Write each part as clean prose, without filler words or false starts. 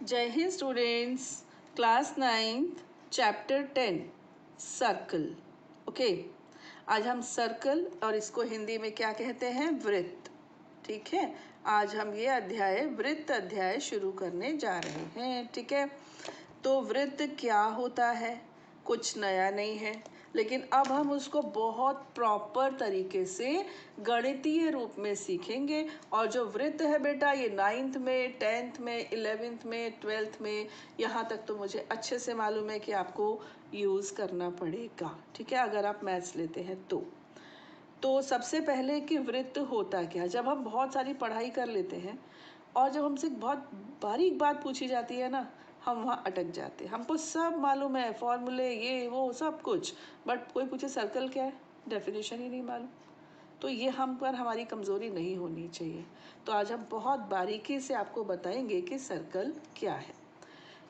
जय Hind students. Class 9th chapter 10 circle. Okay, आज हम सर्कल और इसको हिंदी में क्या कहते हैं, वृत्त। ठीक है, आज हम ये अध्याय वृत्त अध्याय शुरू करने जा रहे हैं। ठीक है, तो वृत्त क्या होता है, कुछ नया नहीं है, लेकिन अब हम उसको बहुत प्रॉपर तरीके से गणितीय रूप में सीखेंगे। और जो वृत्त है बेटा, ये 9th में, 10th में, 11th में, 12th में, यहाँ तक तो मुझे अच्छे से मालूम है कि आपको यूज़ करना पड़ेगा। ठीक है, अगर आप मैथ्स लेते हैं तो सबसे पहले कि वृत्त होता क्या। जब हम बहुत सारी पढ़ाई कर लेते हैं और जब हमसे बहुत बारीक बात पूछी जाती है ना, हम वहाँ अटक जाते हैं। हमको सब मालूम है, फॉर्मूले ये वो सब कुछ, बट कोई पूछे सर्कल क्या है, डेफिनेशन ही नहीं मालूम। तो ये हम पर हमारी कमज़ोरी नहीं होनी चाहिए। तो आज हम बहुत बारीकी से आपको बताएंगे कि सर्कल क्या है।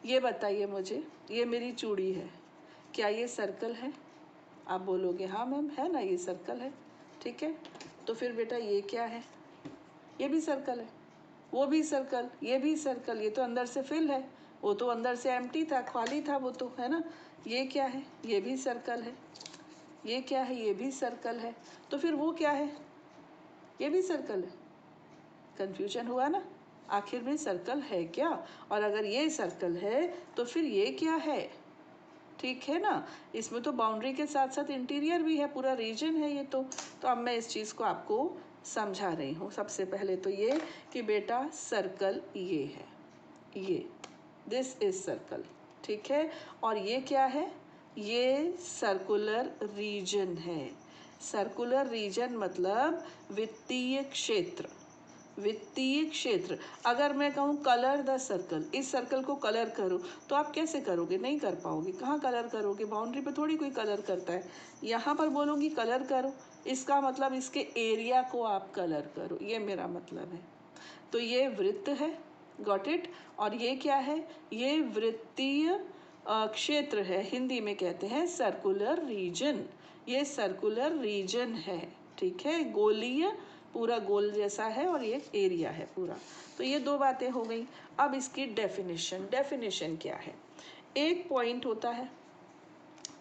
ये बताइए मुझे, ये मेरी चूड़ी है, क्या ये सर्कल है? आप बोलोगे हाँ मैम है ना, ये सर्कल है। ठीक है, तो फिर बेटा ये क्या है? ये भी सर्कल है, वो भी सर्कल, ये भी सर्कल। ये तो अंदर से फिल है, वो तो अंदर से एम्प्टी था, खाली था वो तो, है ना। ये क्या है? ये भी सर्कल है। ये क्या है? ये भी सर्कल है। तो फिर वो क्या है? ये भी सर्कल है। कंफ्यूजन हुआ ना, आखिर में सर्कल है क्या? और अगर ये सर्कल है तो फिर ये क्या है? ठीक है ना, इसमें तो बाउंड्री के साथ साथ इंटीरियर भी है, पूरा रीजन है ये तो अब मैं इस चीज़ को आपको समझा रही हूँ। सबसे पहले तो ये कि बेटा सर्कल ये है, ये दिस इज सर्कल। ठीक है, और ये क्या है? ये सर्कुलर रीजन है। सर्कुलर रीजन मतलब वित्तीय क्षेत्र। वित्तीय क्षेत्र। अगर मैं कहूँ कलर द सर्कल, इस सर्कल को कलर करो, तो आप कैसे करोगे? नहीं कर पाओगे। कहाँ कलर करोगे? बाउंड्री पे थोड़ी कोई कलर करता है। यहाँ पर बोलूँगी कलर करो, इसका मतलब इसके एरिया को आप कलर करो, ये मेरा मतलब है। तो ये वृत्त है, गॉट इट। और ये क्या है? ये वृत्तीय क्षेत्र है, हिंदी में कहते हैं सर्कुलर रीजन। ये सर्कुलर रीजन है। ठीक है, गोलीय, पूरा गोल जैसा है, और ये एरिया है पूरा। तो ये दो बातें हो गई। अब इसकी डेफिनेशन। डेफिनेशन क्या है? एक पॉइंट होता है,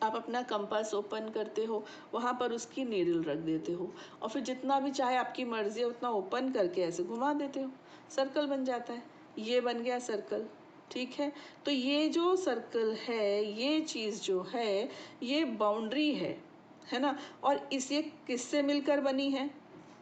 आप अपना कंपास ओपन करते हो, वहाँ पर उसकी नीडल रख देते हो, और फिर जितना भी चाहे आपकी मर्जी है उतना ओपन करके ऐसे घुमा देते हो, सर्कल बन जाता है। ये बन गया सर्कल। ठीक है, तो ये जो सर्कल है, ये चीज़ जो है, ये बाउंड्री है ना। और इसे किससे मिलकर बनी है?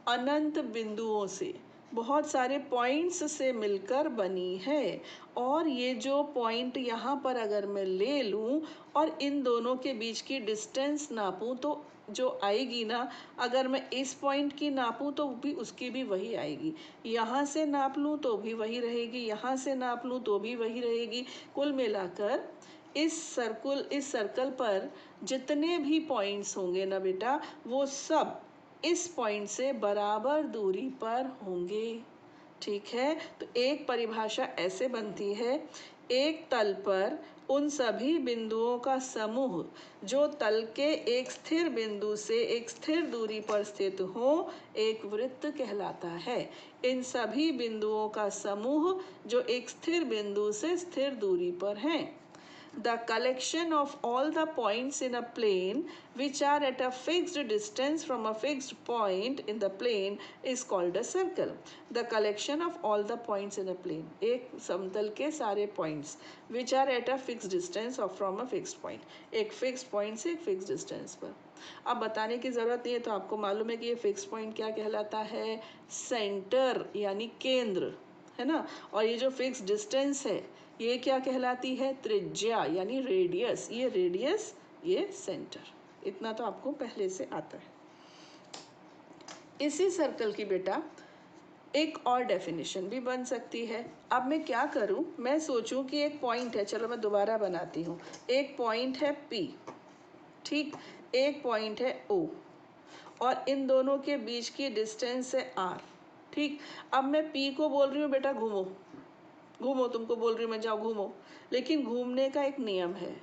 अनंत बिंदुओं से, बहुत सारे पॉइंट्स से मिलकर बनी है। और ये जो पॉइंट यहाँ पर अगर मैं ले लूँ और इन दोनों के बीच की डिस्टेंस नापूँ, तो जो आएगी ना, अगर मैं इस पॉइंट की नापूँ तो भी उसकी भी वही आएगी, यहाँ से नाप लूँ तो भी वही रहेगी, यहाँ से नाप लूँ तो भी वही रहेगी। कुल मिलाकर इस सर्कल पर जितने भी पॉइंट्स होंगे ना बेटा, वो सब इस पॉइंट से बराबर दूरी पर होंगे। ठीक है, तो एक परिभाषा ऐसे बनती है, एक तल पर उन सभी बिंदुओं का समूह जो तल के एक स्थिर बिंदु से एक स्थिर दूरी पर स्थित हो, एक वृत्त कहलाता है। इन सभी बिंदुओं का समूह जो एक स्थिर बिंदु से स्थिर दूरी पर हैं। The collection of all the points in a plane which are at a fixed distance from a fixed point in the plane is called a circle. The collection of all the points in a plane, एक समतल के सारे points which are at a fixed distance or from a fixed point, एक fixed point से एक fixed distance पर। अब बताने की ज़रूरत नहीं है, तो आपको मालूम है कि ये fixed point क्या कहलाता है? सेंटर यानी केंद्र, है ना। और ये जो फिक्स डिस्टेंस है, ये क्या कहलाती है? त्रिज्या यानी रेडियस। ये रेडियस, ये सेंटर। इतना तो आपको पहले से आता है। इसी सर्कल की बेटा एक और डेफिनेशन भी बन सकती है। अब मैं क्या करूं, मैं सोचूं कि एक पॉइंट है, चलो मैं दोबारा बनाती हूं। एक पॉइंट है P, ठीक, एक पॉइंट है O, और इन दोनों के बीच की डिस्टेंस है R। ठीक, अब मैं P को बोल रही हूँ बेटा घूमो, घूमो, तुमको बोल रही हूँ मैं जाओ घूमो, लेकिन घूमने का एक नियम है।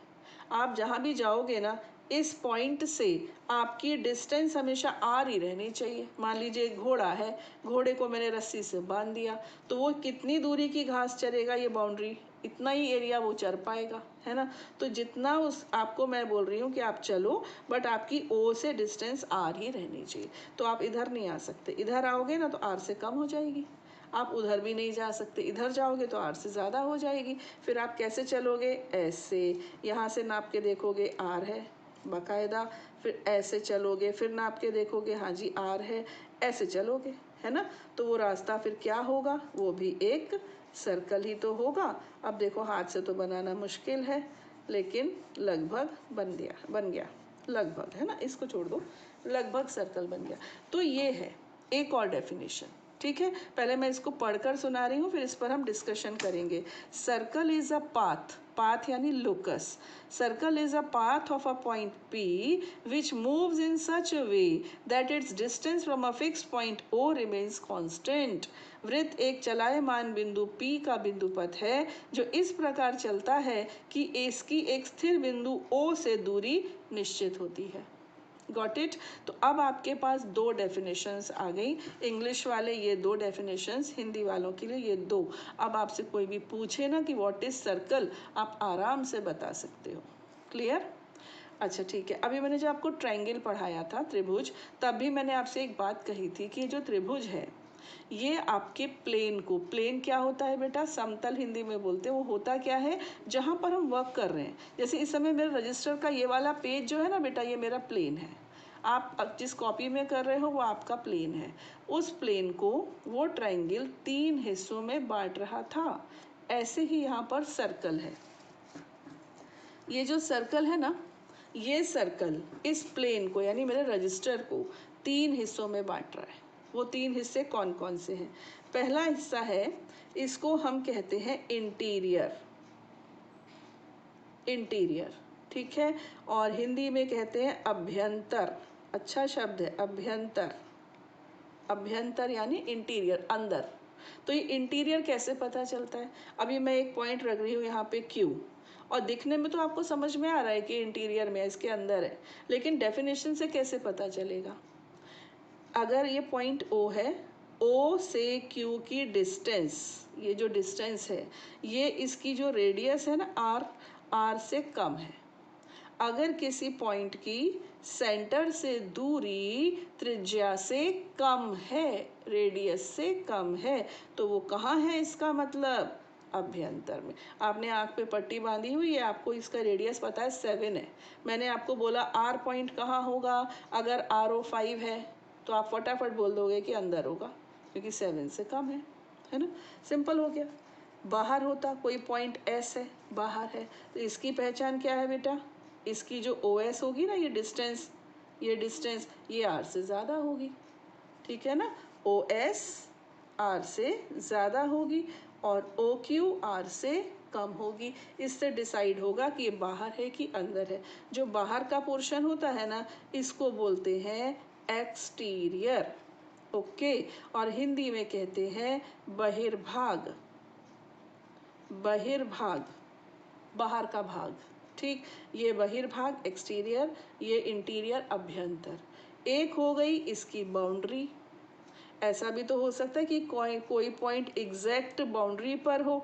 आप जहाँ भी जाओगे ना, इस पॉइंट से आपकी डिस्टेंस हमेशा आर ही रहनी चाहिए। मान लीजिए घोड़ा है, घोड़े को मैंने रस्सी से बांध दिया, तो वो कितनी दूरी की घास चरेगा, ये बाउंड्री इतना ही एरिया वो चर पाएगा, है ना। तो जितना उस आपको मैं बोल रही हूँ कि आप चलो, बट आपकी ओ से डिस्टेंस आर ही रहनी चाहिए। तो आप इधर नहीं आ सकते, इधर आओगे ना तो आर से कम हो जाएगी। आप उधर भी नहीं जा सकते, इधर जाओगे तो आर से ज़्यादा हो जाएगी। फिर आप कैसे चलोगे, ऐसे, यहाँ से नाप के देखोगे आर है बाकायदा, फिर ऐसे चलोगे, फिर नाप के देखोगे हाँ जी आर है, ऐसे चलोगे, है ना। तो वो रास्ता फिर क्या होगा, वो भी एक सर्कल ही तो होगा। अब देखो हाथ से तो बनाना मुश्किल है, लेकिन लगभग बन गया लगभग, है ना। इसको छोड़ दो, लगभग सर्कल बन गया। तो ये है एक और डेफिनेशन, ठीक है। पहले मैं इसको पढ़कर सुना रही हूँ, फिर इस पर हम डिस्कशन करेंगे। Circle is a path, path यानी locus. Circle is a path of a point P which moves in such a way that its distance from a fixed point O remains constant. वृत्त एक चलायमान बिंदु P का बिंदु पथ है जो इस प्रकार चलता है कि इसकी एक स्थिर बिंदु O से दूरी निश्चित होती है। Got it. तो अब आपके पास दो डेफिनेशंस आ गई, इंग्लिश वाले ये दो डेफिनेशंस, हिंदी वालों के लिए ये दो। अब आपसे कोई भी पूछे ना कि व्हाट इज सर्कल, आप आराम से बता सकते हो। क्लियर। अच्छा ठीक है। अभी मैंने जब आपको ट्रायंगल पढ़ाया था, त्रिभुज, तब भी मैंने आपसे एक बात कही थी कि जो त्रिभुज है ये आपके प्लेन को, प्लेन क्या होता है बेटा, समतल हिंदी में बोलते हैं। वो होता क्या है, जहाँ पर हम वर्क कर रहे हैं। जैसे इस समय मेरे रजिस्टर का ये वाला पेज जो है ना बेटा, ये मेरा प्लेन है। आप अब जिस कॉपी में कर रहे हो वो आपका प्लेन है। उस प्लेन को वो ट्रायंगल 3 हिस्सों में बांट रहा था। ऐसे ही यहाँ पर सर्कल है। ये जो सर्कल है ना, ये सर्कल इस प्लेन को यानी मेरे रजिस्टर को 3 हिस्सों में बांट रहा है। वो 3 हिस्से कौन कौन से हैं। पहला हिस्सा है, इसको हम कहते हैं इंटीरियर, इंटीरियर, ठीक है। और हिंदी में कहते हैं अभ्यंतर, अच्छा शब्द है अभ्यंतर, अभ्यंतर यानी इंटीरियर, अंदर। तो ये इंटीरियर कैसे पता चलता है, अभी मैं एक पॉइंट रख रही हूँ यहाँ पे Q, और दिखने में तो आपको समझ में आ रहा है कि इंटीरियर में, इसके अंदर है, लेकिन डेफिनेशन से कैसे पता चलेगा। अगर ये पॉइंट O है, O से Q की डिस्टेंस, ये जो डिस्टेंस है, ये इसकी जो रेडियस है ना R, R से कम है। अगर किसी पॉइंट की सेंटर से दूरी त्रिज्या से कम है, रेडियस से कम है, तो वो कहाँ है, इसका मतलब अभ्यंतर में। आपने आँख पे पट्टी बांधी हुई है, आपको इसका रेडियस पता है 7 है। मैंने आपको बोला आर पॉइंट कहाँ होगा, अगर RO 5 है तो आप फटाफट बोल दोगे कि अंदर होगा, क्योंकि 7 से कम है ना। सिंपल हो गया। बाहर होता कोई पॉइंट S है, बाहर है, तो इसकी पहचान क्या है बेटा, इसकी जो OS होगी ना, ये डिस्टेंस, ये R से ज़्यादा होगी, ठीक है ना। OS R से ज़्यादा होगी और OQ R से कम होगी। इससे डिसाइड होगा कि ये बाहर है कि अंदर है। जो बाहर का पोर्शन होता है ना, इसको बोलते हैं एक्सटीरियर, ओके। और हिंदी में कहते हैं बहिर्भाग, बहिर्भाग, बाहर का भाग, ठीक। ये बहिर्भाग एक्सटीरियर, ये इंटीरियर अभ्यंतर। एक हो गई इसकी बाउंड्री। ऐसा भी तो हो सकता है कि कोई पॉइंट एग्जैक्ट बाउंड्री पर हो,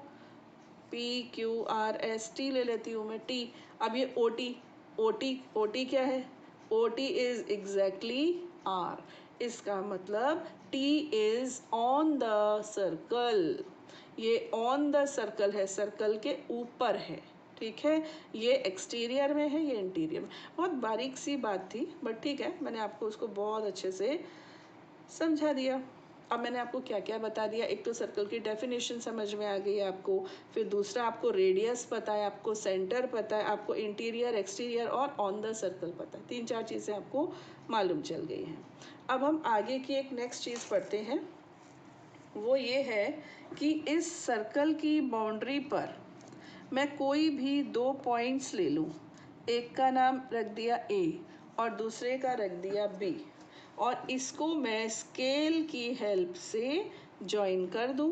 PQRST ले लेती हूँ मैं T। अब ये OT क्या है, OT इज एग्जैक्टली R। इसका मतलब T is on the circle, ये ऑन द सर्कल है, सर्कल के ऊपर है, ठीक है। ये एक्सटीरियर में है, ये इंटीरियर में। बहुत बारीक सी बात थी, बट ठीक है, मैंने आपको उसको बहुत अच्छे से समझा दिया। अब मैंने आपको क्या क्या बता दिया, एक तो सर्कल की डेफिनेशन समझ में आ गई है आपको, फिर दूसरा आपको रेडियस पता है, आपको सेंटर पता है, आपको इंटीरियर एक्सटीरियर और ऑन द सर्कल पता है। 3-4 चीज़ें आपको मालूम चल गई हैं। अब हम आगे की एक नेक्स्ट चीज़ पढ़ते हैं, वो ये है कि इस सर्कल की बाउंड्री पर मैं कोई भी 2 पॉइंट्स ले लूँ, एक का नाम रख दिया A और दूसरे का रख दिया B, और इसको मैं स्केल की हेल्प से जॉइन कर दूं,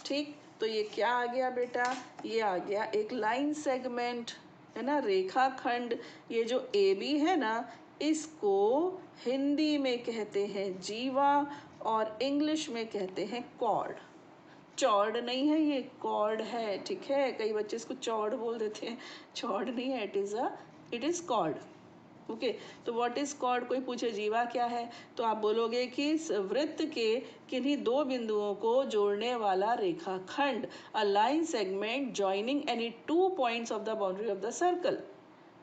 ठीक। तो ये क्या आ गया बेटा, ये आ गया एक लाइन सेगमेंट, है ना, रेखाखंड। ये जो ए बी है ना, इसको हिंदी में कहते हैं जीवा और इंग्लिश में कहते हैं कॉर्ड। चौड़ नहीं है, ये कॉर्ड है, ठीक है। कई बच्चे इसको चौड़ बोल देते हैं, चौड़ नहीं है, इट इज कॉर्ड। ओके, तो व्हाट इज कॉर्ड? कोई पूछे जीवा क्या है, तो आप बोलोगे कि इस वृत्त के किन्हीं दो बिंदुओं को जोड़ने वाला रेखाखंड, a line segment joining any two points of the boundary of the circle.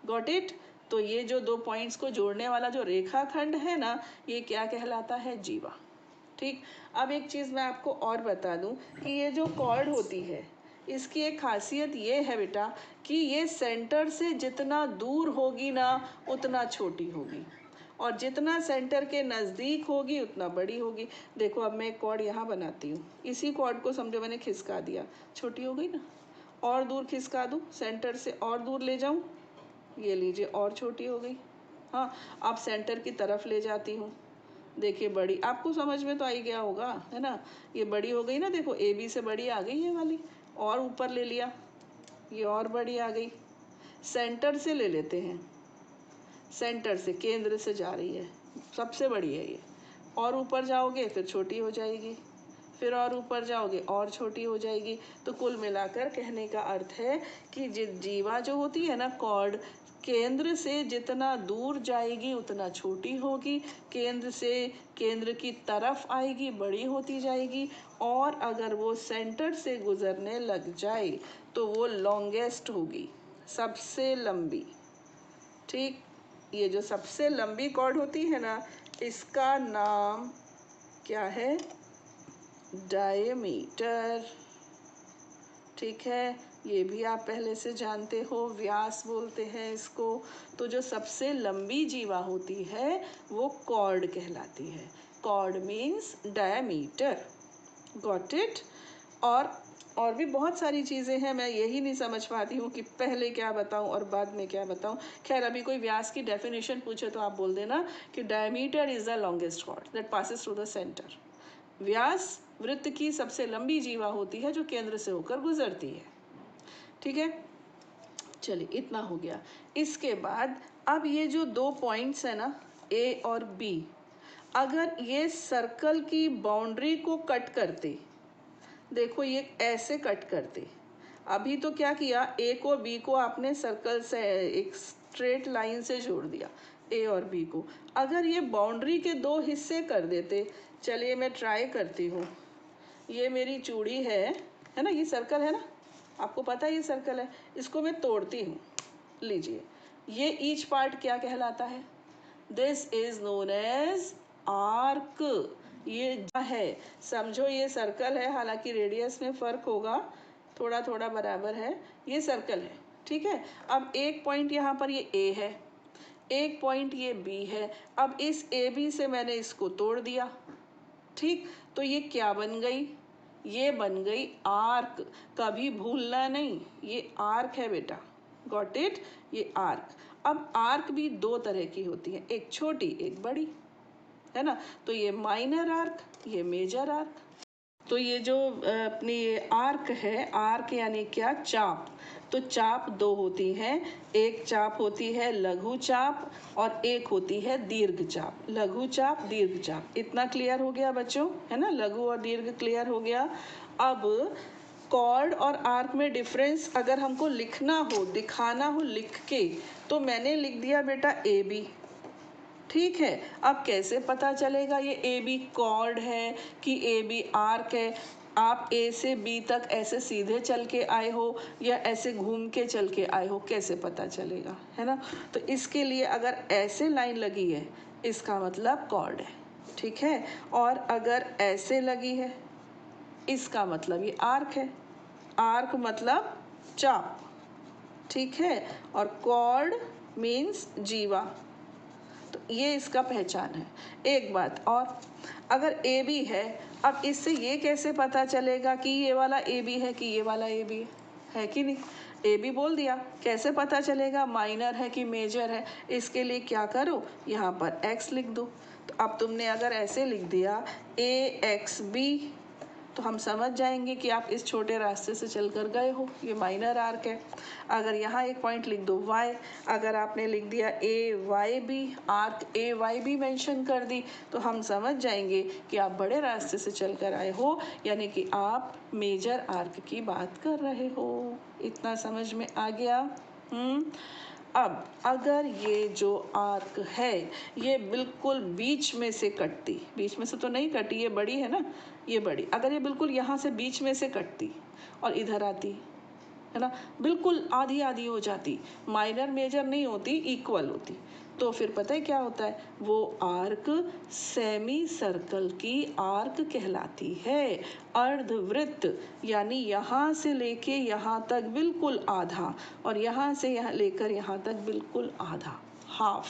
Got it? तो ये जो दो पॉइंट्स को जोड़ने वाला जो रेखाखंड है ना, ये क्या कहलाता है? जीवा। ठीक। अब एक चीज़ मैं आपको और बता दूं कि ये जो कॉर्ड होती है, इसकी एक खासियत ये है बेटा कि ये सेंटर से जितना दूर होगी ना, उतना छोटी होगी, और जितना सेंटर के नज़दीक होगी उतना बड़ी होगी। देखो, अब मैं एक कॉर्ड यहाँ बनाती हूँ, इसी कॉर्ड को समझो मैंने खिसका दिया, छोटी हो गई ना। और दूर खिसका दूँ, सेंटर से और दूर ले जाऊँ, ये लीजिए और छोटी हो गई। हाँ, अब सेंटर की तरफ ले जाती हूँ, देखिए बड़ी, आपको समझ में तो आई गया होगा, है ना। ये बड़ी हो गई ना, देखो ए बी से बड़ी आ गई ये वाली, और ऊपर ले लिया, ये और बड़ी आ गई। सेंटर से ले लेते हैं, सेंटर से, केंद्र से जा रही है, सबसे बड़ी है ये। और ऊपर जाओगे फिर छोटी हो जाएगी, फिर और ऊपर जाओगे और छोटी हो जाएगी। तो कुल मिलाकर कहने का अर्थ है कि जीवा जो होती है ना, कॉर्ड, केंद्र से जितना दूर जाएगी उतना छोटी होगी, केंद्र से केंद्र की तरफ आएगी बड़ी होती जाएगी, और अगर वो सेंटर से गुजरने लग जाए तो वो लॉन्गेस्ट होगी, सबसे लंबी। ठीक। ये जो सबसे लंबी कॉर्ड होती है ना, इसका नाम क्या है? डायमीटर। ठीक है, ये भी आप पहले से जानते हो, व्यास बोलते हैं इसको। तो जो सबसे लंबी जीवा होती है वो कॉर्ड कहलाती है। Chord means diameter. Got it? और भी बहुत सारी चीज़ें हैं, मैं यही नहीं समझ पाती हूँ कि पहले क्या बताऊँ और बाद में क्या बताऊँ। खैर, अभी कोई व्यास की डेफिनेशन पूछे तो आप बोल देना कि diameter is the longest chord that passes through the centre. व्यास वृत्त की सबसे लंबी जीवा होती है जो केंद्र से होकर गुजरती है। ठीक है, चलिए इतना हो गया। इसके बाद अब ये जो दो पॉइंट्स है ना, ए और बी, अगर ये सर्कल की बाउंड्री को कट करते, देखो ये ऐसे कट करते, अभी तो क्या किया, ए को बी को आपने सर्कल से एक स्ट्रेट लाइन से जोड़ दिया, ए और बी को। अगर ये बाउंड्री के दो हिस्से कर देते, चलिए मैं ट्राई करती हूँ। ये मेरी चूड़ी है ना, ये सर्कल है ना, आपको पता है ये सर्कल है, इसको मैं तोड़ती हूँ। लीजिए, ये ईच पार्ट क्या कहलाता है? This is known as arc. ये है, समझो ये सर्कल है, हालांकि रेडियस में फर्क होगा, थोड़ा थोड़ा बराबर है, ये सर्कल है। ठीक है, अब एक पॉइंट यहाँ पर ये ए है, एक पॉइंट ये बी है। अब इस ए बी से मैंने इसको तोड़ दिया। ठीक, तो ये क्या बन गई? ये बन गई आर्क। कभी भूलना नहीं, ये आर्क है बेटा। Got it? ये आर्क। अब आर्क भी दो तरह की होती है, एक छोटी एक बड़ी, है ना। तो ये माइनर आर्क, ये मेजर आर्क। तो ये जो अपनी आर्क है, आर्क यानी क्या? चाप। तो चाप दो होती हैं, एक चाप होती है लघु चाप और एक होती है दीर्घ चाप। लघु चाप, दीर्घ चाप, इतना क्लियर हो गया बच्चों, है ना। लघु और दीर्घ क्लियर हो गया। अब कॉर्ड और आर्क में डिफरेंस अगर हमको लिखना हो, दिखाना हो लिख के, तो मैंने लिख दिया बेटा ए बी। ठीक है, अब कैसे पता चलेगा ये ए बी कॉर्ड है कि ए बी आर्क है? आप ए से बी तक ऐसे सीधे चल के आए हो या ऐसे घूम के चल के आए हो, कैसे पता चलेगा, है ना। तो इसके लिए अगर ऐसे लाइन लगी है, इसका मतलब कॉर्ड है। ठीक है, और अगर ऐसे लगी है, इसका मतलब ये आर्क है। आर्क मतलब चाप। ठीक है, और कॉर्ड मीन्स जीवा। तो ये इसका पहचान है। एक बात और, अगर ए बी है, अब इससे ये कैसे पता चलेगा कि ये वाला ए बी है कि ये वाला ए बी है कि नहीं? ए बी बोल दिया, कैसे पता चलेगा माइनर है कि मेजर है? इसके लिए क्या करो, यहाँ पर एक्स लिख दो। तो अब तुमने अगर ऐसे लिख दिया ए एक्स बी, तो तो हम समझ जाएंगे कि आप इस छोटे रास्ते से चलकर गए हो, ये माइनर आर्क है। अगर यहाँ एक पॉइंट लिख दो y, अगर आपने लिख दिया A Y B, arc A Y B mention कर दी, तो हम समझ जाएंगे कि आप बड़े रास्ते से चलकर आए हो, यानी कि आप मेजर आर्क की बात कर रहे हो। इतना समझ में आ गया? अब अगर ये जो आर्क है ये बिल्कुल बीच में से कटती, बीच में से तो नहीं कटी, ये बड़ी है ना, ये बड़ी, अगर ये बिल्कुल यहाँ से बीच में से कटती और इधर आती है ना, बिल्कुल आधी आधी हो जाती, माइनर मेजर नहीं होती, इक्वल होती, तो फिर पता है क्या होता है, वो आर्क सेमी सर्कल की आर्क कहलाती है। अर्धवृत्त यानी यहाँ से लेके यहाँ तक बिल्कुल आधा, और यहाँ से यहाँ लेकर यहाँ तक बिल्कुल आधा, हाफ,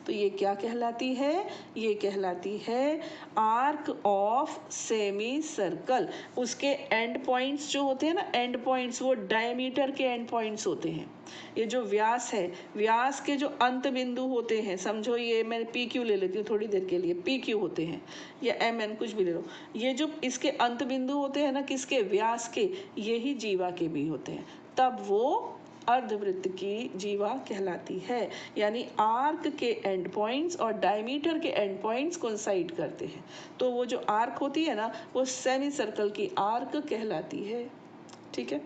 तो ये क्या कहलाती है, ये कहलाती है आर्क ऑफ सेमी सर्कल। उसके एंड पॉइंट्स जो होते हैं ना, एंड पॉइंट्स, वो डायमीटर के एंड पॉइंट्स होते हैं। ये जो व्यास है, व्यास के जो अंत बिंदु होते हैं, समझो ये मैं पी क्यू ले लेती हूँ थोड़ी देर के लिए, पी क्यू होते हैं, या एम एन कुछ भी ले लो, ये जो इसके अंत बिंदु होते हैं ना, किसके, व्यास के, यही जीवा के भी होते हैं, तब वो अर्धवृत्त की जीवा कहलाती है। यानी आर्क के एंड पॉइंट्स और डायमीटर के एंड पॉइंट्स कोइंसाइड करते हैं, तो वो जो आर्क होती है ना, वो सेमी सर्कल की आर्क कहलाती है। ठीक है,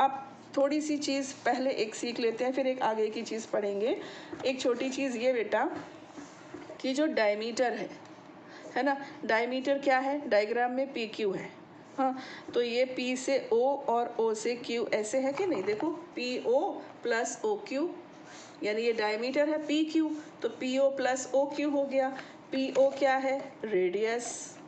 अब थोड़ी सी चीज़ पहले एक सीख लेते हैं, फिर एक आगे की चीज़ पढ़ेंगे। एक छोटी चीज़ ये बेटा कि जो डायमीटर है ना, डायमीटर क्या है, डायग्राम में पी क्यू है, हाँ, तो ये P से O और O से Q ऐसे है कि नहीं, देखो PO प्लस OQ, यानी ये डायमीटर है PQ, तो PO प्लस OQ हो गया। PO क्या है, रेडियस,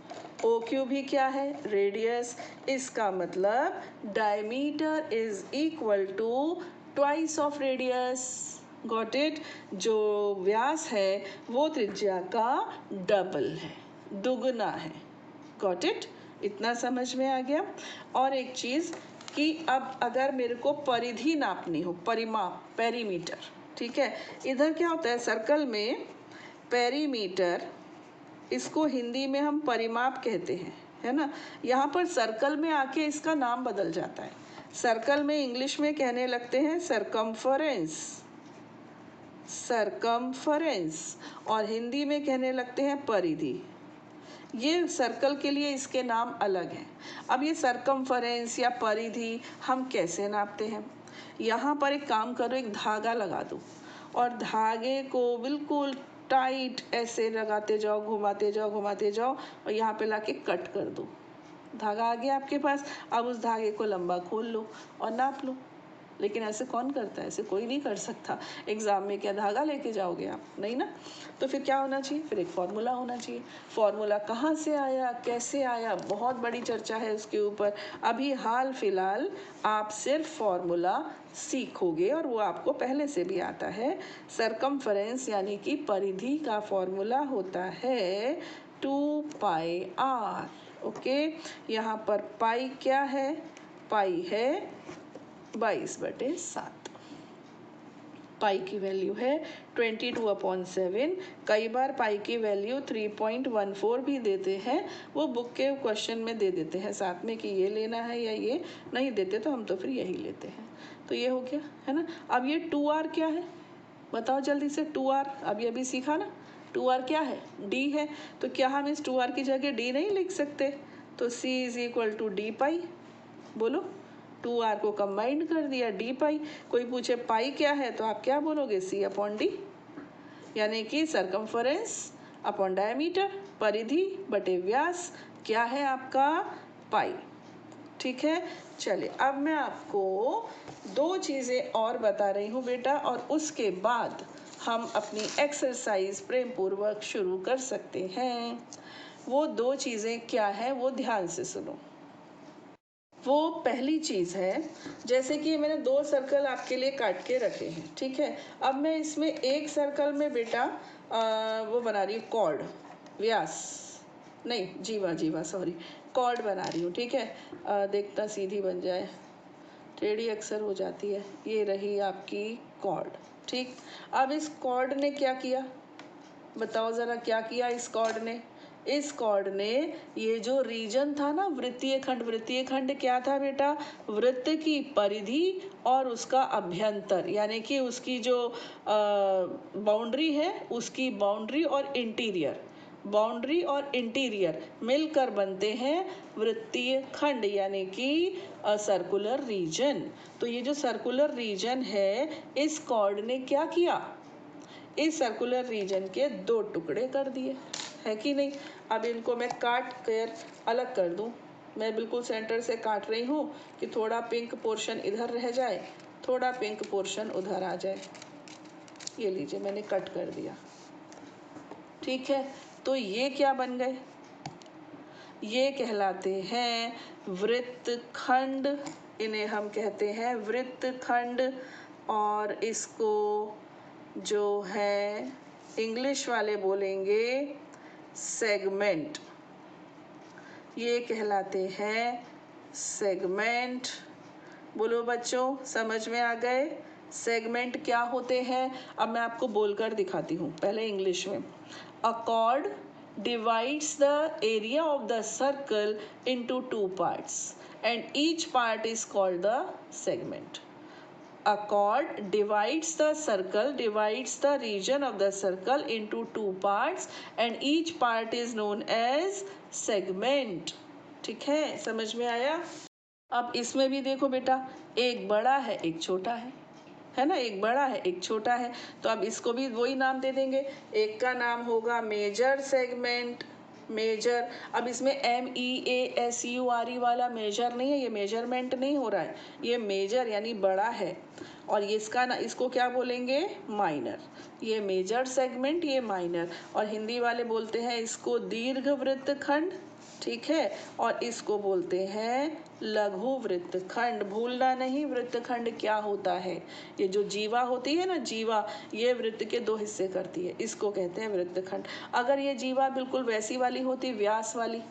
OQ भी क्या है, रेडियस, इसका मतलब diameter is equal to twice of radius. Got it, जो व्यास है वो त्रिज्या का डबल है, दुगना है। गॉट इट, इतना समझ में आ गया। और एक चीज़ कि अब अगर मेरे को परिधि नापनी हो, परिमाप, पेरीमीटर, ठीक है, इधर क्या होता है सर्कल में, पेरीमीटर, इसको हिंदी में हम परिमाप कहते हैं, है ना, यहाँ पर सर्कल में आके इसका नाम बदल जाता है। सर्कल में इंग्लिश में कहने लगते हैं सरकमफरेंस, सरकमफरेंस, और हिंदी में कहने लगते हैं परिधि। ये सर्कल के लिए इसके नाम अलग हैं। अब ये सरकमफरेंस या परिधि हम कैसे नापते हैं, यहाँ पर एक काम करो, एक धागा लगा दो और धागे को बिल्कुल टाइट ऐसे लगाते जाओ, घुमाते जाओ घुमाते जाओ, और यहाँ पे लाके कट कर दो, धागा आ गया आपके पास। अब उस धागे को लंबा खोल लो और नाप लो। लेकिन ऐसे कौन करता है, ऐसे कोई नहीं कर सकता। एग्ज़ाम में क्या धागा लेके जाओगे आप, नहीं ना, तो फिर क्या होना चाहिए, फिर एक फार्मूला होना चाहिए। फार्मूला कहाँ से आया, कैसे आया, बहुत बड़ी चर्चा है उसके ऊपर। अभी हाल फिलहाल आप सिर्फ फार्मूला सीखोगे और वो आपको पहले से भी आता है। सरकमफरेंस यानी कि परिधि का फार्मूला होता है 2πr। ओके, यहाँ पर पाई क्या है, पाई है 22/7, पाई की वैल्यू है 22/7। कई बार पाई की वैल्यू 3.14 भी देते हैं, वो बुक के क्वेश्चन में दे देते हैं साथ में कि ये लेना है या ये नहीं देते, तो हम तो फिर यही लेते हैं। तो ये हो गया, है ना। अब ये 2r क्या है, बताओ जल्दी से, 2r अब ये भी सीखा ना, 2r क्या है, d है, तो क्या हम इस 2r की जगह d नहीं लिख सकते, तो c is equal to d pi, बोलो, 2r को कंबाइंड कर दिया, डी पाई। कोई पूछे पाई क्या है, तो आप क्या बोलोगे, c/d, यानी कि सरकमफरेंस अपॉन डायमीटर, परिधि बटे व्यास, क्या है आपका, पाई। ठीक है, चलिए अब मैं आपको दो चीज़ें और बता रही हूँ बेटा, और उसके बाद हम अपनी एक्सरसाइज प्रेम पूर्वक शुरू कर सकते हैं। वो दो चीज़ें क्या है, वो ध्यान से सुनो। वो पहली चीज़ है, जैसे कि मैंने दो सर्कल आपके लिए काट के रखे हैं, ठीक है। अब मैं इसमें एक सर्कल में बेटा वो बना रही हूँ कॉर्ड, व्यास नहीं, जीवा सॉरी, कॉर्ड बना रही हूँ, ठीक है। देखता सीधी बन जाए, टेढ़ी अक्सर हो जाती है। ये रही आपकी कॉर्ड, ठीक। अब इस कॉर्ड ने क्या किया, बताओ ज़रा क्या किया इस कॉर्ड ने, इस कॉर्ड ने ये जो रीजन था ना वृत्तीय खंड क्या था बेटा? वृत्त की परिधि और उसका अभ्यंतर, यानी कि उसकी जो बाउंड्री है, उसकी बाउंड्री और इंटीरियर मिलकर बनते हैं वृत्तीय खंड, यानी कि सर्कुलर रीजन। तो ये जो सर्कुलर रीजन है, इस कॉर्ड ने क्या किया? इस सर्कुलर रीजन के दो टुकड़े कर दिए, है कि नहीं? अब इनको मैं काट कर अलग कर दूं। मैं बिल्कुल सेंटर से काट रही हूँ कि थोड़ा पिंक पोर्शन इधर रह जाए, थोड़ा पिंक पोर्शन उधर आ जाए। ये लीजिए, मैंने कट कर दिया। ठीक है, तो ये क्या बन गए? ये कहलाते हैं वृत्तखंड। इन्हें हम कहते हैं वृत्तखंड। और इसको जो है इंग्लिश वाले बोलेंगे सेगमेंट। ये कहलाते हैं सेगमेंट। बोलो बच्चों, समझ में आ गए? सेगमेंट क्या होते हैं? अब मैं आपको बोलकर दिखाती हूँ, पहले इंग्लिश में। अ cord divides the area of the circle into two parts and each part is called the segment. A chord divides the region of the circle into two parts and each part is known as segment. ठीक है, समझ में आया? अब इसमें भी देखो बेटा, एक बड़ा है एक छोटा है ना? एक बड़ा है एक छोटा है, तो अब इसको भी वही नाम दे देंगे। एक का नाम होगा मेजर सेगमेंट, मेजर। अब इसमें MEASURE वाला मेजर नहीं है, ये मेजरमेंट नहीं हो रहा है, ये मेजर यानी बड़ा है। और इसको क्या बोलेंगे? माइनर। ये मेजर सेगमेंट, ये माइनर। और हिंदी वाले बोलते हैं इसको दीर्घ वृत्तखंड, ठीक है। और इसको बोलते हैं लघु वृत्तखंड। भूलना नहीं वृत्तखंड क्या होता है। ये जो जीवा होती है ना, जीवा, ये वृत्त के दो हिस्से करती है, इसको कहते हैं वृत्तखंड। अगर ये जीवा बिल्कुल वैसी वाली होती, व्यास वाली,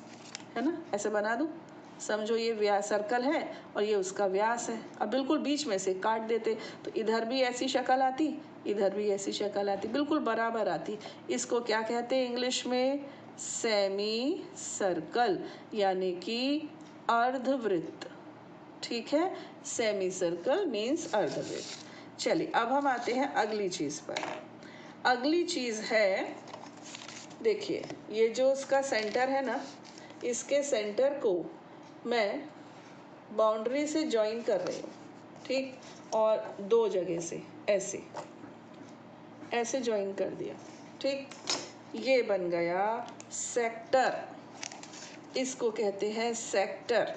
है ना, ऐसे बना दूं, समझो ये व्यास सर्कल है और ये उसका व्यास है। अब बिल्कुल बीच में से काट देते तो इधर भी ऐसी शक्ल आती, इधर भी ऐसी शक्ल आती, बिल्कुल बराबर आती। इसको क्या कहते हैं इंग्लिश में? सेमी सर्कल, यानी कि अर्धवृत्त। ठीक है, सेमी सर्कल मीन्स अर्धवृत्त। चलिए, अब हम आते हैं अगली चीज पर। अगली चीज है, देखिए, ये जो उसका सेंटर है ना, इसके सेंटर को मैं बाउंड्री से ज्वाइन कर रही हूँ, ठीक, और दो जगह से ऐसे ऐसे ज्वाइन कर दिया, ठीक। ये बन गया सेक्टर, इसको कहते हैं सेक्टर,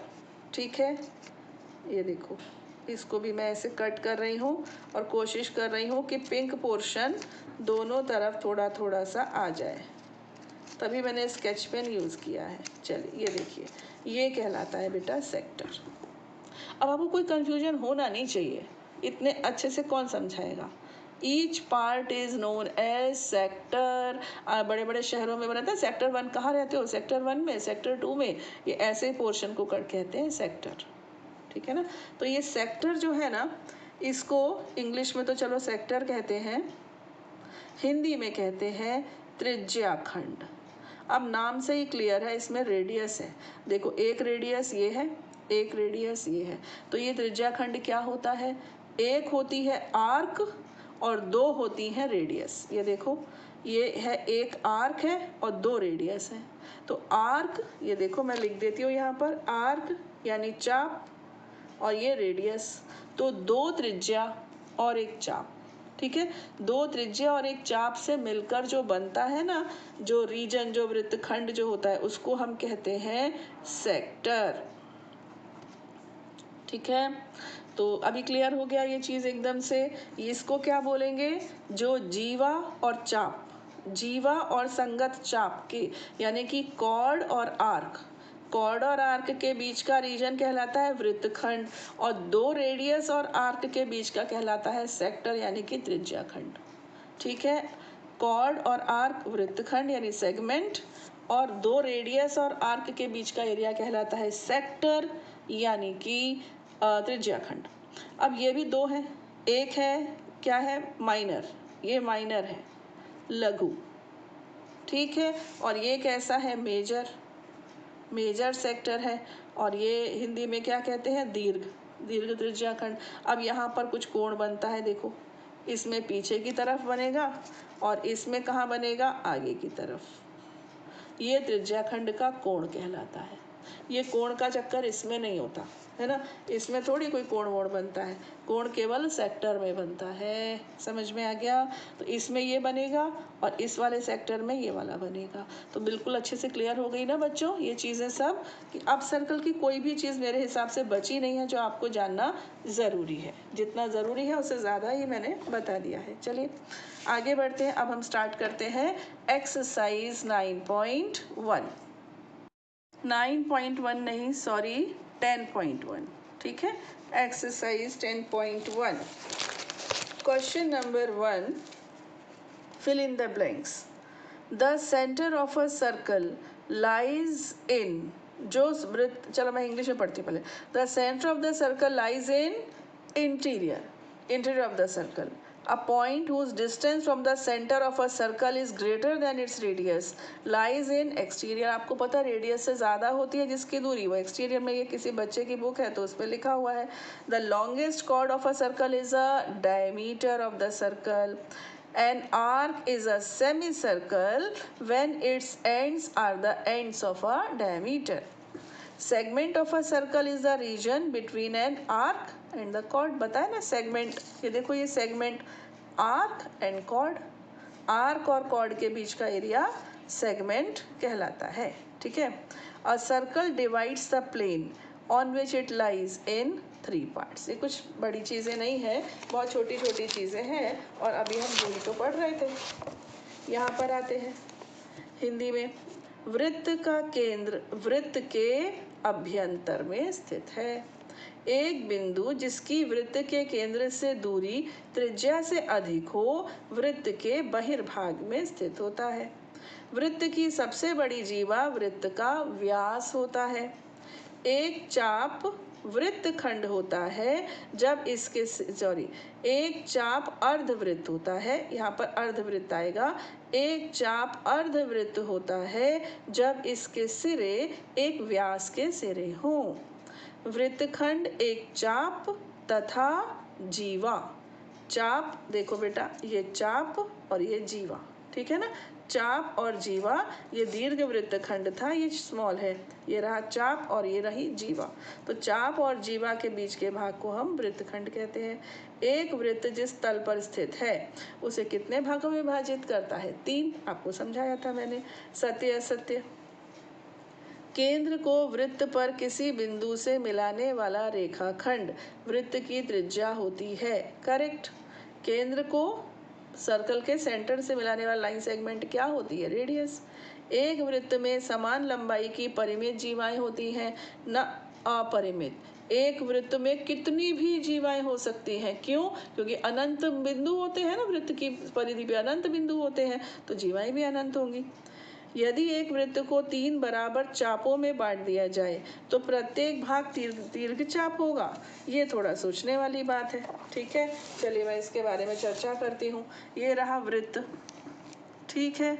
ठीक है। ये देखो, इसको भी मैं ऐसे कट कर रही हूँ और कोशिश कर रही हूँ कि पिंक पोर्शन दोनों तरफ थोड़ा थोड़ा सा आ जाए, तभी मैंने स्केच पेन यूज़ किया है। चलिए, ये देखिए, ये कहलाता है बेटा सेक्टर। अब आपको कोई कंफ्यूजन होना नहीं चाहिए, इतने अच्छे से कौन समझाएगा। Each part is known as sector. बड़े बड़े शहरों में बनाता है सेक्टर 1, कहाँ रहते हो? सेक्टर 1 में, सेक्टर 2 में। ये ऐसे पोर्शन को कहते हैं सेक्टर, ठीक है ना। तो ये सेक्टर जो है ना, इसको इंग्लिश में तो चलो सेक्टर कहते हैं, हिंदी में कहते हैं त्रिज्याखंड। अब नाम से ही क्लियर है, इसमें रेडियस है। देखो, एक रेडियस ये है, एक रेडियस ये है, तो ये त्रिज्याखंड क्या होता है? एक होती है आर्क और दो होती हैं रेडियस। ये देखो, ये है, एक आर्क है और दो रेडियस है। तो आर्क, ये देखो मैं लिख देती हूँ यहाँ पर, आर्क यानी चाप, और ये रेडियस, तो दो त्रिज्या और एक चाप, ठीक है। दो त्रिज्या और एक चाप से मिलकर जो बनता है ना, जो रीजन, जो वृत्तखंड जो होता है, उसको हम कहते हैं सेक्टर, ठीक है। तो अभी क्लियर हो गया ये चीज एकदम से। इसको क्या बोलेंगे? जो जीवा और चाप, जीवा और संगत चाप के, यानी कि कॉर्ड और आर्क, कॉर्ड और आर्क के बीच का रीजन कहलाता है वृत्तखंड, और दो रेडियस और आर्क के बीच का कहलाता है सेक्टर, यानी कि त्रिज्याखंड, ठीक है। कॉर्ड और आर्क वृत्तखंड यानी सेगमेंट, और दो रेडियस और आर्क के बीच का एरिया कहलाता है सेक्टर, यानी कि त्रिज्याखंड। अब ये भी दो हैं, एक है क्या है? माइनर, ये माइनर है, लघु, ठीक है। और ये कैसा है, मेजर सेक्टर है। और ये हिंदी में क्या कहते हैं, दीर्घ त्रिज्याखंड। अब यहाँ पर कुछ कोण बनता है, देखो इसमें पीछे की तरफ बनेगा और इसमें कहाँ बनेगा, आगे की तरफ। ये त्रिज्याखंड का कोण कहलाता है। ये कोण का चक्कर इसमें नहीं होता है ना, इसमें थोड़ी कोई कोण वोण बनता है, कोण केवल सेक्टर में बनता है। समझ में आ गया। तो इसमें ये बनेगा और इस वाले सेक्टर में ये वाला बनेगा। तो बिल्कुल अच्छे से क्लियर हो गई ना बच्चों ये चीज़ें सब, कि अब सर्कल की कोई भी चीज़ मेरे हिसाब से बची नहीं है जो आपको जानना ज़रूरी है। जितना ज़रूरी है उससे ज़्यादा ही मैंने बता दिया है। चलिए आगे बढ़ते हैं। अब हम स्टार्ट करते हैं एक्सरसाइज 9.1। 9.1 नहीं, सॉरी 10.1। ठीक है, exercise 10.1। Question number 1, fill in the blanks. The center of a circle lies in, जो वृत्त, चलो मैं इंग्लिश में पढ़ती हूँ पहले। The center of the circle lies in interior of the circle. A point whose distance from the center of a circle is greater than its radius lies in exterior. आपको पता रेडियस से ज़्यादा होती है जिसकी दूरी, वो एक्सटीरियर में। ये किसी बच्चे की बुक है तो उस पर लिखा हुआ है। The longest chord of a circle is a diameter of the circle. An arc is a semicircle when its ends are the ends of a diameter. Segment of a circle is the region between an arc and the chord. बताया ना segment, ये देखो ये segment, arc and chord, arc और chord के बीच का area segment कहलाता है। ठीक है। A circle divides the plane on which it lies in 3 parts. ये कुछ बड़ी चीज़ें नहीं है, बहुत छोटी छोटी चीज़ें हैं और अभी हम यही तो पढ़ रहे थे। यहाँ पर आते हैं हिंदी में। वृत्त का केंद्र वृत्त के अभ्यंतर में स्थित है। एक बिंदु जिसकी वृत्त के केंद्र से दूरी त्रिज्या से अधिक हो वृत्त के बहिर्भाग में स्थित होता है। वृत्त की सबसे बड़ी जीवा वृत्त का व्यास होता है। एक चाप वृत्तखंड होता है जब इसके एक चाप अर्धवृत्त होता है, यहाँ पर अर्धवृत्त आएगा। एक चाप अर्धवृत्त होता है जब इसके सिरे एक व्यास के सिरे हों। वृत्तखंड एक चाप तथा जीवा। चाप देखो बेटा, ये चाप और ये जीवा, ठीक है ना। चाप और जीवा, ये दीर्घ वृत्तखंड था, ये स्मॉल है, ये रहा चाप और ये रही जीवा। तो चाप और जीवा के बीच के भाग को हम वृत्तखंड कहते हैं। एक वृत्त जिस तल पर स्थित है उसे कितने भागों में विभाजित करता है, 3। आपको समझाया था मैंने, सत्य असत्य। केंद्र को वृत्त पर किसी बिंदु से मिलाने वाला रेखाखंड वृत्त की त्रिज्या होती है। करेक्ट। केंद्र को सर्कल के सेंटर से मिलाने वाला लाइन सेगमेंट क्या होती है, रेडियस। एक वृत्त में समान लंबाई की परिमित जीवाएं होती हैं, न अपरिमित। एक वृत्त में कितनी भी जीवाएं हो सकती हैं, क्यों? क्योंकि अनंत बिंदु होते हैं ना, वृत्त की परिधि पे अनंत बिंदु होते हैं तो जीवाएं भी अनंत होंगी। यदि एक वृत्त को 3 बराबर चापों में बांट दिया जाए तो प्रत्येक भाग दीर्घ चाप होगा। ये थोड़ा सोचने वाली बात है। ठीक है, चलिए मैं इसके बारे में चर्चा करती हूँ। ये रहा वृत्त, ठीक है,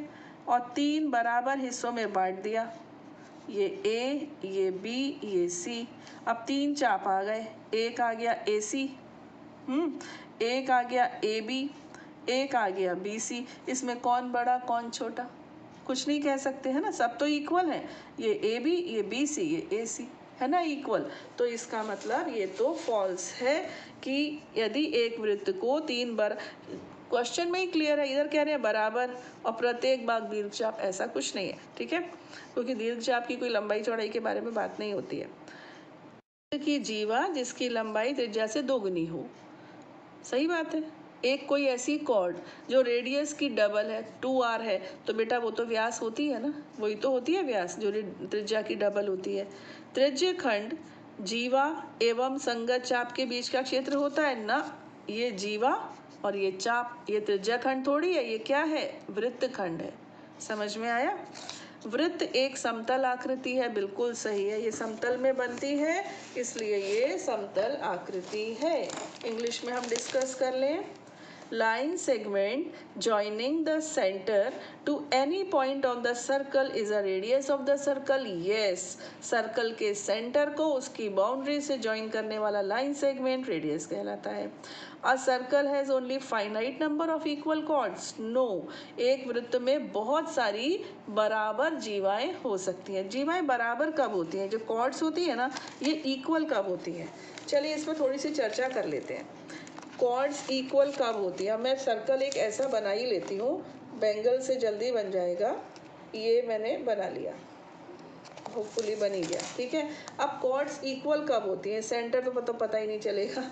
और 3 बराबर हिस्सों में बांट दिया। ये ए, ये बी, ये सी। अब 3 चाप आ गए, एक आ गया ए सी, एक आ गया ए बी, एक आ गया बी सी। इसमें कौन बड़ा कौन छोटा, कुछ नहीं कह सकते है ना, सब तो इक्वल हैं। ये ए बी, ये बी सी, ये ए सी, है ना, इक्वल। तो इसका मतलब ये तो फॉल्स है कि यदि एक वृत्त को 3 बार, क्वेश्चन में ही क्लियर है, इधर कह रहे हैं बराबर और प्रत्येक भाग दीर्घचाप, ऐसा कुछ नहीं है। ठीक है, क्योंकि दीर्घचाप की कोई लंबाई चौड़ाई के बारे में बात नहीं होती है। की जीवा जिसकी लंबाई त्रिज्या से दोगुनी हो, सही बात है। एक कोई ऐसी कॉर्ड जो रेडियस की डबल है, 2r है, तो बेटा वो तो व्यास होती है ना, वही तो होती है व्यास, जो त्रिज्या की डबल होती है। त्रिज्य खंड जीवा एवं संगत चाप के बीच का क्षेत्र होता है ना, ये जीवा और ये चाप, ये त्रिज्या खंड थोड़ी है, ये क्या है, वृत्तखंड है। समझ में आया। वृत्त एक समतल आकृति है, बिल्कुल सही है, ये समतल में बनती है, इसलिए ये समतल आकृति है। इंग्लिश में हम डिस्कस कर लें। line segment joining the center to any point on the circle is a radius of the circle. Yes, circle के सेंटर को उसकी बाउंड्री से ज्वाइन करने वाला लाइन सेगमेंट रेडियस कहलाता है. A circle has only finite number of equal chords. No, एक वृत्त में बहुत सारी बराबर जीवाएं हो सकती हैं. जीवाएं बराबर कब होती हैं? जो chords होती है ना, ये इक्वल कब होती हैं? चलिए इस पर थोड़ी सी चर्चा कर लेते हैं. कॉर्ड्स इक्वल कब होती है? मैं सर्कल एक ऐसा बना ही लेती हूँ, बेंगल से जल्दी बन जाएगा. ये मैंने बना लिया, होपफुली बन ही गया. ठीक है. अब कॉर्ड्स इक्वल कब होती हैं? सेंटर तो पता ही नहीं चलेगा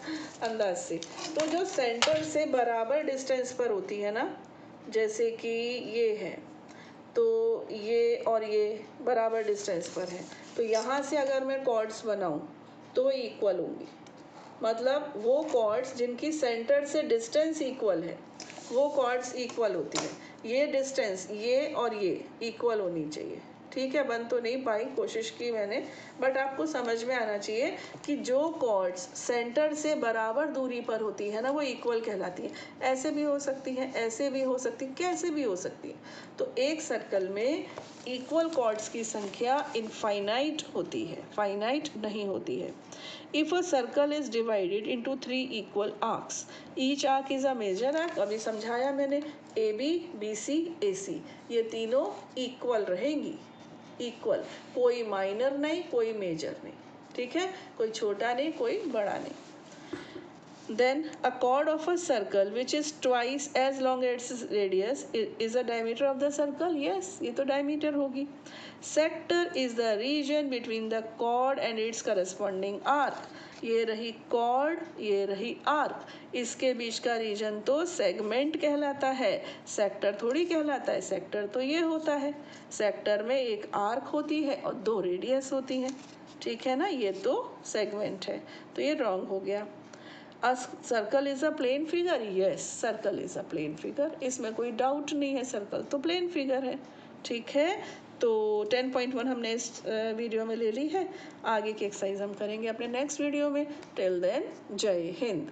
अंदाज से. तो जो सेंटर से बराबर डिस्टेंस पर होती है ना, जैसे कि ये है, तो ये और ये बराबर डिस्टेंस पर है, तो यहाँ से अगर मैं कॉर्ड्स बनाऊँ तो इक्वल होंगी. मतलब वो कॉर्ड्स जिनकी सेंटर से डिस्टेंस इक्वल है, वो कॉर्ड्स इक्वल होती है. ये डिस्टेंस, ये और ये इक्वल होनी चाहिए. ठीक है. बन तो नहीं पाई, कोशिश की मैंने, बट आपको समझ में आना चाहिए कि जो कॉर्ड्स सेंटर से बराबर दूरी पर होती है ना, वो इक्वल कहलाती है. ऐसे भी हो सकती है, ऐसे भी हो सकती है, कैसे भी हो सकती है. तो एक सर्कल में इक्वल कॉर्ड्स की संख्या इनफाइनाइट होती है, फाइनाइट नहीं होती है. If a circle is divided into 3 equal arcs, each arc is a major arc. अभी समझाया मैंने, AB, BC, AC, ये तीनों इक्वल रहेंगी. इक्वल, कोई माइनर नहीं, कोई मेजर नहीं. ठीक है. कोई छोटा नहीं, कोई बड़ा नहीं. Then a chord of a circle which is twice as long as its radius is a diameter of the circle. Yes, ये तो diameter होगी. Sector is the region between the chord and its corresponding arc. ये रही chord, ये रही arc. इसके बीच का reason तो सेगमेंट कहलाता है, सेक्टर थोड़ी कहलाता है. सेक्टर तो ये होता है. सेक्टर में एक आर्क होती है और 2 रेडियस होती हैं. ठीक है ना. ये तो सेगमेंट है, तो ये रॉन्ग हो गया. A circle is a plane figure. Yes, circle is a plane figure. इसमें कोई डाउट नहीं है, सर्कल तो प्लेन फिगर है. ठीक है. तो 10.1 हमने इस वीडियो में ले ली है. आगे की एक्सरसाइज हम करेंगे अपने नेक्स्ट वीडियो में. टिल देन, जय हिंद.